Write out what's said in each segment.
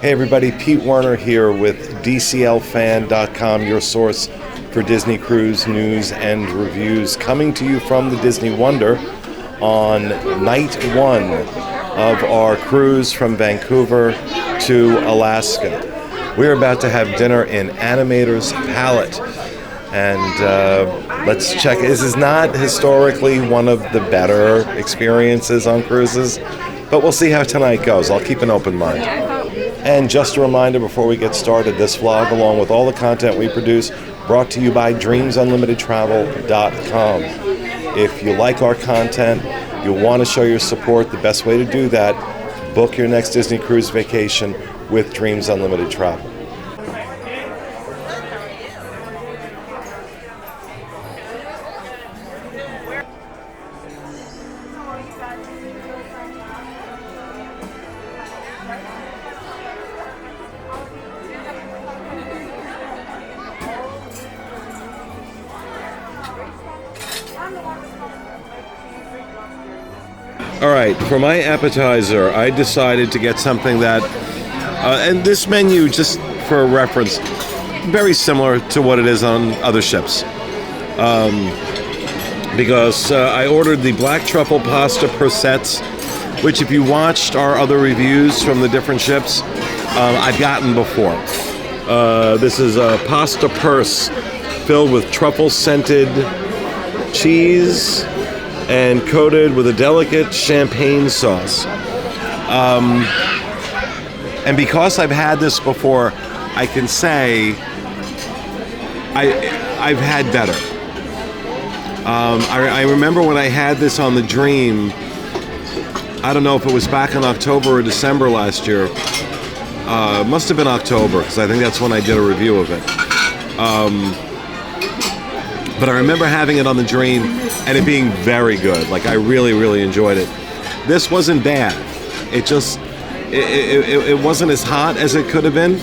Hey everybody, Pete Werner here with DCLFan.com, your source for Disney Cruise news and reviews, coming to you from the Disney Wonder on night one of our cruise from Vancouver to Alaska. We're about to have dinner in Animator's Palate, and let's check. This is not historically one of the better experiences on cruises, but we'll see how tonight goes. I'll keep an open mind. And just a reminder before we get started, this vlog, along with all the content we produce, brought to you by DreamsUnlimitedTravel.com. If you like our content, you want to show your support, the best way to do that, book your next Disney cruise vacation with Dreams Unlimited Travel. All right, for my appetizer, I decided to get something that, and this menu, just for reference, very similar to what it is on other ships. Because I ordered the black truffle pasta per sets, which if you watched our other reviews from the different ships, I've gotten before. This is a pasta purse filled with truffle-scented cheese and coated with a delicate champagne sauce. And because I've had this before, I can say I've had better. I remember when I had this on the Dream, I don't know if it was back in October or December last year. Must have been October, because I think that's when I did a review of it. But I remember having it on the Dream and it being very good. Like, I really, really enjoyed it. This wasn't bad. It just, it wasn't as hot as it could have been,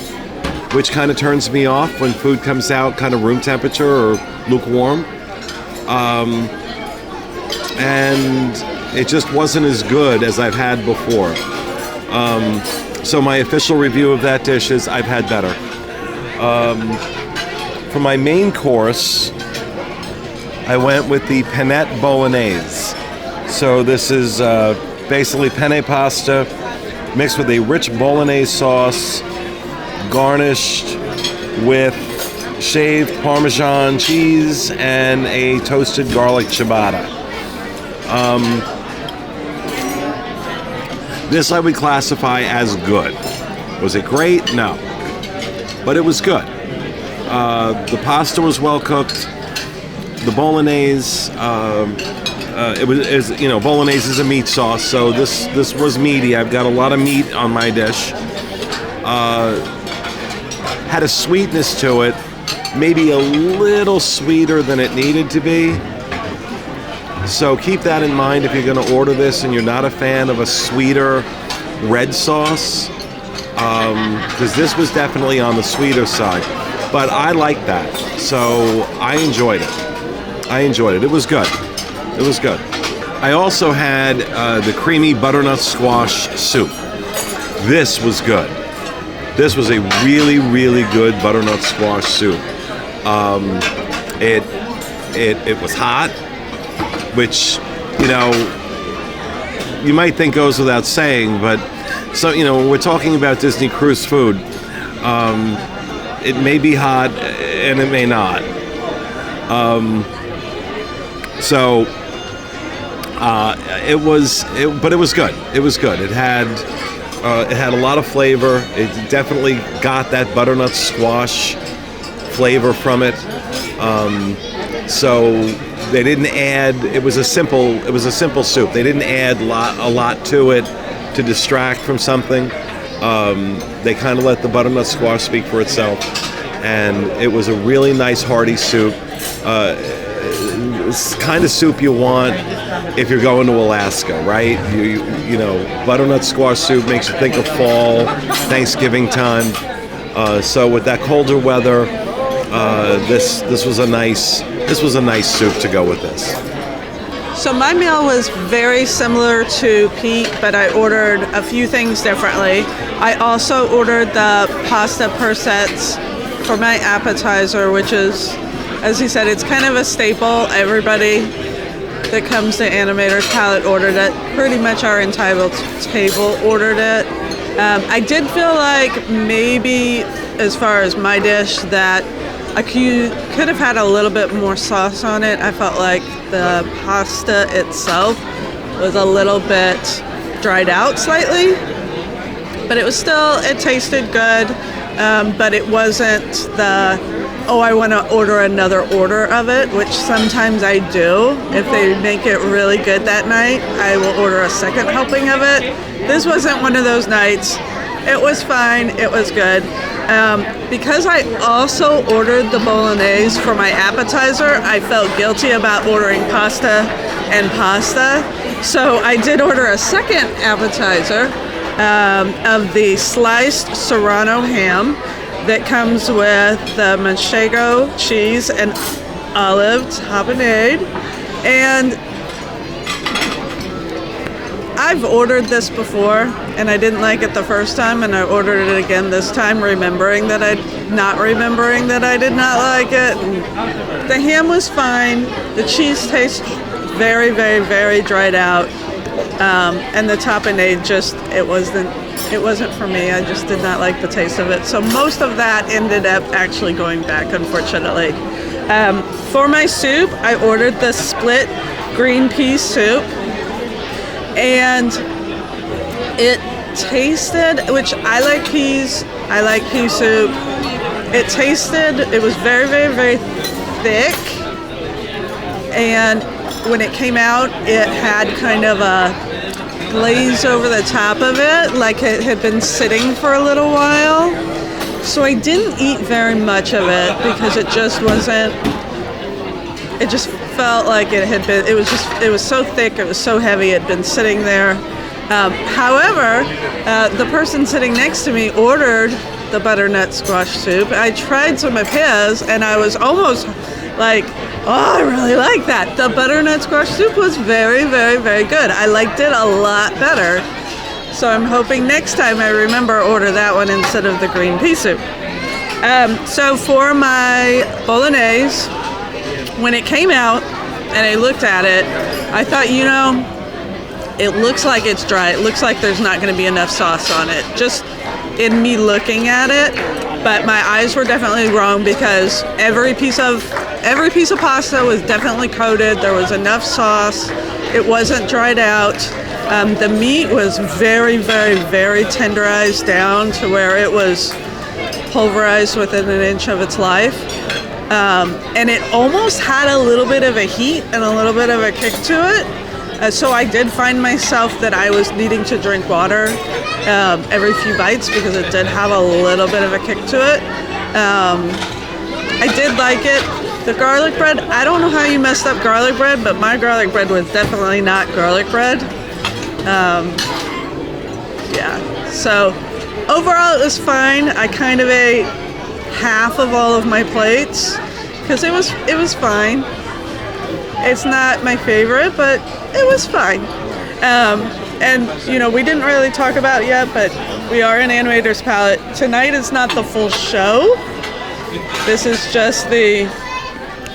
which kind of turns me off when food comes out kind of room temperature or lukewarm. And it just wasn't as good as I've had before. So my official review of that dish is I've had better. For my main course, I went with the penne bolognese. So this is basically penne pasta mixed with a rich bolognese sauce, garnished with shaved Parmesan cheese and a toasted garlic ciabatta. This I would classify as good. Was it great? No. But it was good. The pasta was well cooked. The bolognese, bolognese is a meat sauce, so this was meaty. I've got a lot of meat on my dish. Had a sweetness to it, maybe a little sweeter than it needed to be. So keep that in mind if you're going to order this and you're not a fan of a sweeter red sauce, because this was definitely on the sweeter side. But I like that, so I enjoyed it. It was good. I also had the creamy butternut squash soup. This was good. This was a really, really good butternut squash soup. It was hot, which, you might think goes without saying, but so, when we're talking about Disney cruise food, it may be hot and it may not. But it was good. It was good. It had a lot of flavor. It definitely got that butternut squash flavor from it. So they didn't add. It was a simple soup. They didn't add a lot to it to distract from something. They kind of let the butternut squash speak for itself, and it was a really nice hearty soup. It's kind of soup you want if you're going to Alaska, right? You know, butternut squash soup makes you think of fall, Thanksgiving time. So with that colder weather, this was a nice soup to go with this. So my meal was very similar to Pete, but I ordered a few things differently. I also ordered the pasta per sets for my appetizer, which is, as he said, it's kind of a staple. Everybody that comes to Animator's Palate ordered it. Pretty much our entire table ordered it. I did feel like maybe, as far as my dish, that I could have had a little bit more sauce on it. I felt like the pasta itself was a little bit dried out slightly, but it tasted good, but it wasn't I want to order another order of it, which sometimes I do. If they make it really good that night, I will order a second helping of it. This wasn't one of those nights. It was fine. It was good. Because I also ordered the bolognese for my appetizer, I felt guilty about ordering pasta and pasta. So I did order a second appetizer of the sliced Serrano ham that comes with the manchego cheese and olive tapenade. And I've ordered this before, and I didn't like it the first time, and I ordered it again this time, remembering that I did not like it. And the ham was fine. The cheese tastes very, very, very dried out, and the tapenade it wasn't for me. I just did not like the taste of it. So most of that ended up actually going back, unfortunately. For my soup, I ordered the split green pea soup. And it tasted, which I like peas, I like pea soup. It was very, very, very thick. And when it came out, it had kind of a glaze over the top of it, like it had been sitting for a little while. So I didn't eat very much of it because it just felt like it was so thick, it was so heavy, it had been sitting there. However, the person sitting next to me ordered the butternut squash soup. I tried some of his, and I was almost like, oh, I really like that. The butternut squash soup was very, very, very good. I liked it a lot better. So I'm hoping next time I remember order that one instead of the green pea soup. So for my bolognese, when it came out and I looked at it, I thought, it looks like it's dry. It looks like there's not going to be enough sauce on it, just in me looking at it. But my eyes were definitely wrong because every piece of pasta was definitely coated. There was enough sauce. It wasn't dried out. The meat was very, very, very tenderized down to where it was pulverized within an inch of its life. And it almost had a little bit of a heat and a little bit of a kick to it. So I did find myself that I was needing to drink water every few bites because it did have a little bit of a kick to it. I did like it. The garlic bread, I don't know how you messed up garlic bread, but my garlic bread was definitely not garlic bread. So overall it was fine. I kind of ate half of all of my plates because it was fine. It's not my favorite, but it was fine. And we didn't really talk about it yet, but we are in Animator's Palate. Tonight is not the full show. This is just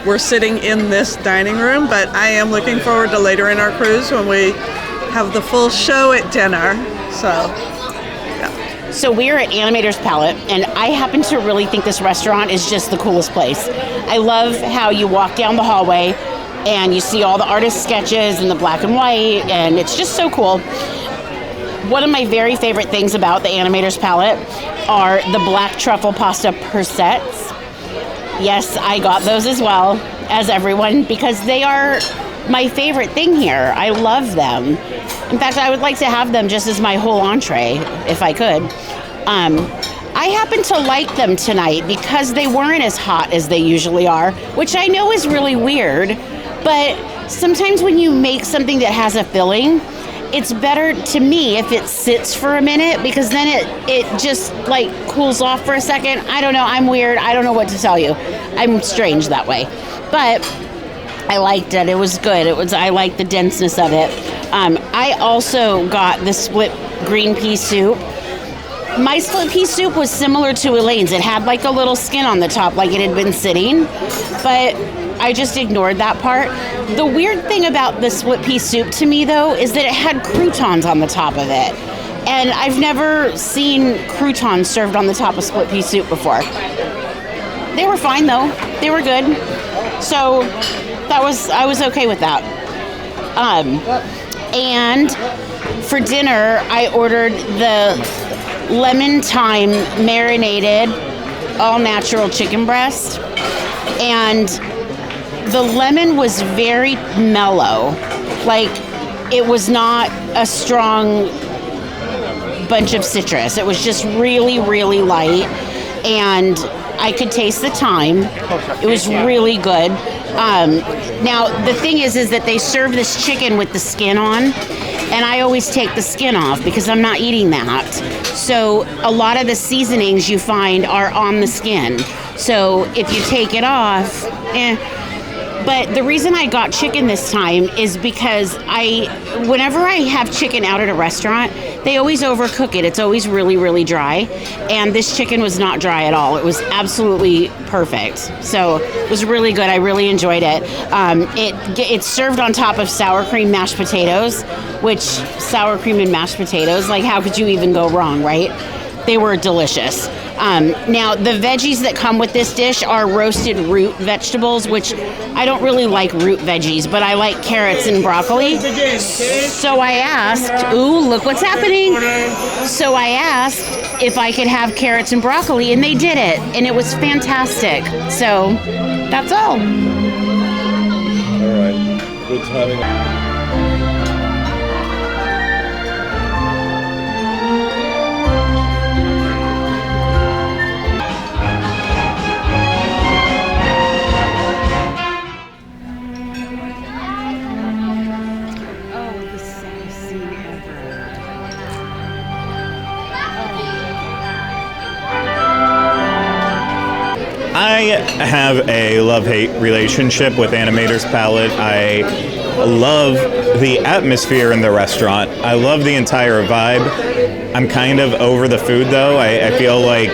we're sitting in this dining room, but I am looking forward to later in our cruise when we have the full show at dinner. So we're at Animator's Palate, and I happen to really think this restaurant is just the coolest place. I love how you walk down the hallway and you see all the artist sketches and the black and white, and it's just so cool. One of my very favorite things about the Animator's Palate are the black truffle pasta per sets. Yes, I got those as well as everyone because they are my favorite thing here. I love them. In fact, I would like to have them just as my whole entree if I could. I happen to like them tonight because they weren't as hot as they usually are, which I know is really weird, but sometimes when you make something that has a filling, it's better to me if it sits for a minute because then it just like cools off for a second. I don't know. I'm weird. I don't know what to tell you. I'm strange that way. But I liked it. It was good. I liked the denseness of it. I also got the split green pea soup. My split pea soup was similar to Elaine's. It had like a little skin on the top, like it had been sitting, but I just ignored that part. The weird thing about the split pea soup to me, though, is that it had croutons on the top of it. And I've never seen croutons served on the top of split pea soup before. They were fine, though. They were good. So I was okay with that. And for dinner, I ordered the lemon thyme marinated all natural chicken breast, and the lemon was very mellow. Like, it was not a strong bunch of citrus. It was just really, really light, and I could taste the thyme. It was really good. Now, the thing is that they serve this chicken with the skin on, and I always take the skin off because I'm not eating that. So a lot of the seasonings you find are on the skin. So if you take it off, But the reason I got chicken this time is because whenever I have chicken out at a restaurant, they always overcook it. It's always really, really dry. And this chicken was not dry at all. It was absolutely perfect. So it was really good. I really enjoyed it. It's served on top of sour cream mashed potatoes, which sour cream and mashed potatoes, like how could you even go wrong, right? They were delicious. Now, the veggies that come with this dish are roasted root vegetables, which I don't really like root veggies, but I like carrots and broccoli. So I asked, ooh, look what's happening. So I asked if I could have carrots and broccoli, and they did it, and it was fantastic. So that's all. All right. Good timing. I have a love-hate relationship with Animator's Palate. I love the atmosphere in the restaurant. I love the entire vibe. I'm kind of over the food, though. I feel like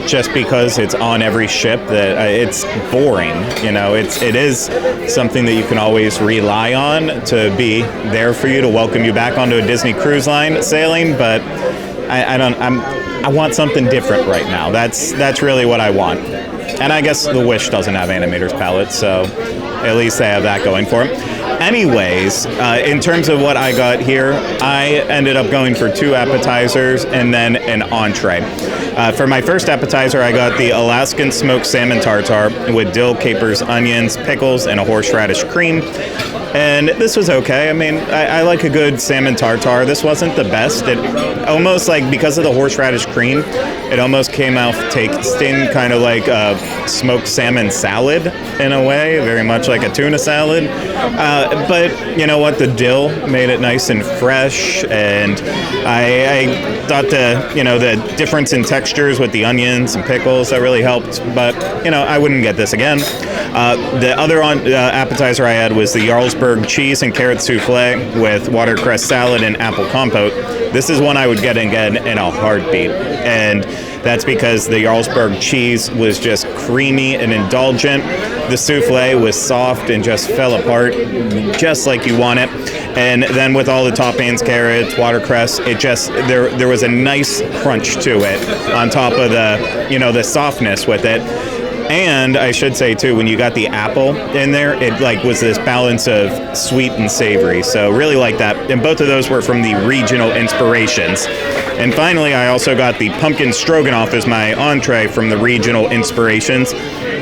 just because it's on every ship that it's boring. You know, it is something that you can always rely on to be there for you, to welcome you back onto a Disney Cruise Line sailing, but I want something different right now. That's really what I want. And I guess the Wish doesn't have Animator's Palate, so at least they have that going for them. Anyways, in terms of what I got here, I ended up going for 2 appetizers and then an entree. For my first appetizer, I got the Alaskan smoked salmon tartare with dill, capers, onions, pickles, and a horseradish cream. And this was okay. I mean, I like a good salmon tartare. This wasn't the best. It almost, like, because of the horseradish cream, it almost came out tasting kind of like a smoked salmon salad in a way, very much like a tuna salad. But you know what? The dill made it nice and fresh, and I thought the difference in textures with the onions and pickles, that really helped. But I wouldn't get this again. The other appetizer I had was the Jarlsberg cheese and carrot souffle with watercress salad and apple compote. This is one I would get again in a heartbeat, and that's because the Jarlsberg cheese was just creamy and indulgent. The souffle was soft and just fell apart just like you want it. And then with all the toppings, carrots, watercress, it just, there was a nice crunch to it on top of the softness with it. And I should say, too, when you got the apple in there, it was this balance of sweet and savory. So really like that. And both of those were from the regional inspirations. And finally, I also got the pumpkin stroganoff as my entree from the regional inspirations.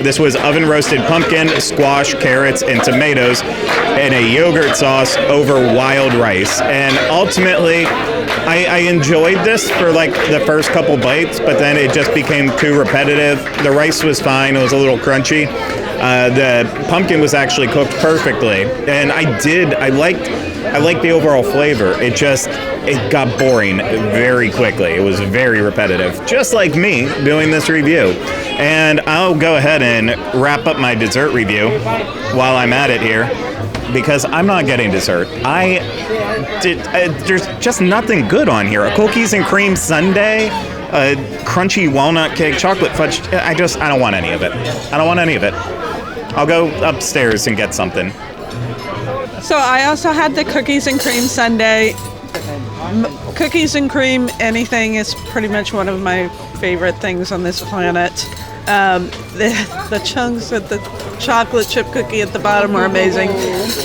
This was oven-roasted pumpkin, squash, carrots, and tomatoes in a yogurt sauce over wild rice. And ultimately, I enjoyed this for the first couple bites, but then it just became too repetitive. The rice was fine. It was a little crunchy. The pumpkin was actually cooked perfectly. And I liked the overall flavor. It got boring very quickly. It was very repetitive, just like me doing this review. And I'll go ahead and wrap up my dessert review while I'm at it here, because I'm not getting dessert. There's just nothing good on here. A cookies and cream sundae, a crunchy walnut cake, chocolate fudge. I don't want any of it. I don't want any of it. I'll go upstairs and get something. So I also had the cookies and cream sundae. Cookies and cream, anything is pretty much one of my favorite things on this planet. The chunks of the chocolate chip cookie at the bottom are amazing.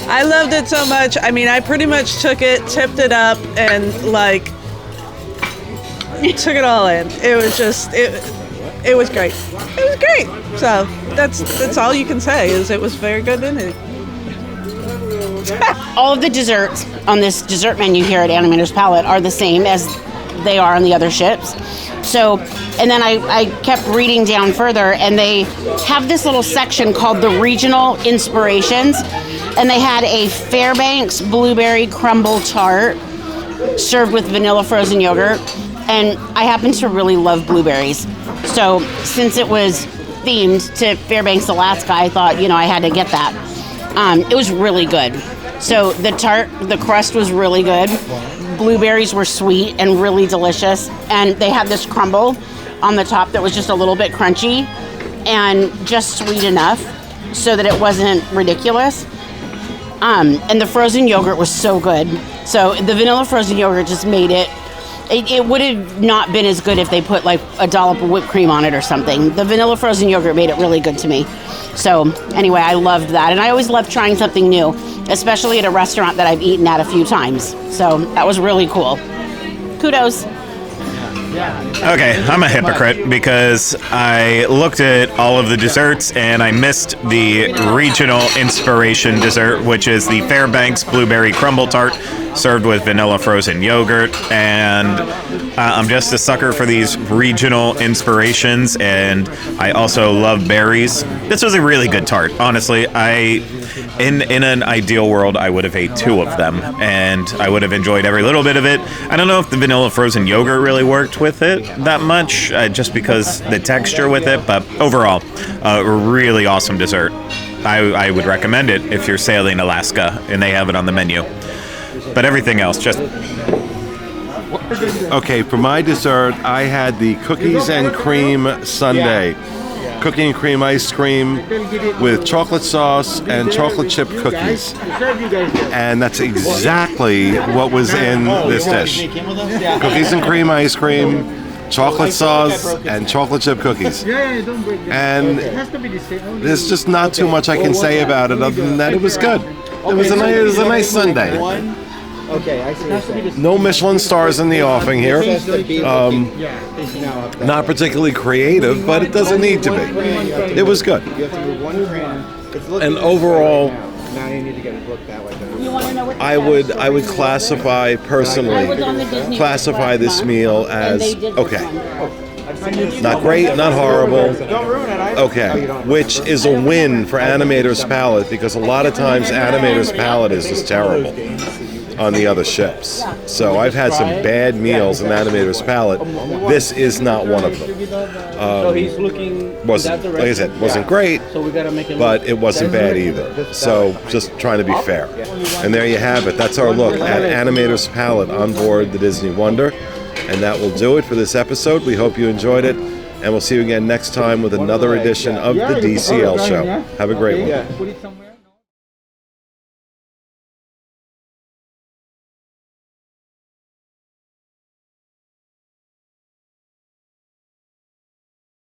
I loved it so much. I mean, I pretty much took it, tipped it up, and took it all in. It was just, it was great. It was great. So that's all you can say, is it was very good in it. All of the desserts on this dessert menu here at Animator's Palate are the same as they are on the other ships. So, and then I kept reading down further, and they have this little section called the Regional Inspirations, and they had a Fairbanks blueberry crumble tart served with vanilla frozen yogurt, and I happen to really love blueberries. So, since it was themed to Fairbanks, Alaska, I thought, I had to get that. It was really good. So the tart, the crust was really good. Blueberries were sweet and really delicious. And they had this crumble on the top that was just a little bit crunchy and just sweet enough so that it wasn't ridiculous. And the frozen yogurt was so good. So the vanilla frozen yogurt just made it would have not been as good if they put like a dollop of whipped cream on it or something. The vanilla frozen yogurt made it really good to me. So anyway, I loved that. And I always love trying something new, especially at a restaurant that I've eaten at a few times. So that was really cool. Kudos. Okay, I'm a hypocrite because I looked at all of the desserts and I missed the regional inspiration dessert, which is the Fairbanks blueberry crumble tart served with vanilla frozen yogurt. And I'm just a sucker for these regional inspirations, and I also love berries. This was a really good tart, honestly. In an ideal world, I would have ate 2 of them, and I would have enjoyed every little bit of it. I don't know if the vanilla frozen yogurt really worked with it that much, just because the texture with it, but overall, a really awesome dessert. I would recommend it if you're sailing Alaska and they have it on the menu. But everything else, just... Okay, for my dessert, I had the cookies and cream sundae. Cookie and cream ice cream with chocolate sauce and chocolate chip cookies. And that's exactly what was in this dish. Cookies and cream ice cream, chocolate sauce, and chocolate chip cookies. And there's just not too much I can say about it other than that it was good. It was a nice sundae. Okay, I see. No Michelin stars in the offing here. Not particularly creative, but it doesn't need to be. It was good. And overall, I would classify this meal as okay. Not great, not horrible. Okay, which is a win for Animator's Palate, because a lot of times Animator's Palate is just terrible on the other ships. So I've had some bad meals in Animator's Palate. This is not one of them. Wasn't, like I said, wasn't great, but it wasn't bad either. So just trying to be fair. And there you have it. That's our look at Animator's Palate on board the Disney Wonder. And that will do it for this episode. We hope you enjoyed it. And we'll see you again next time with another edition of the DCL Show. Have a great one.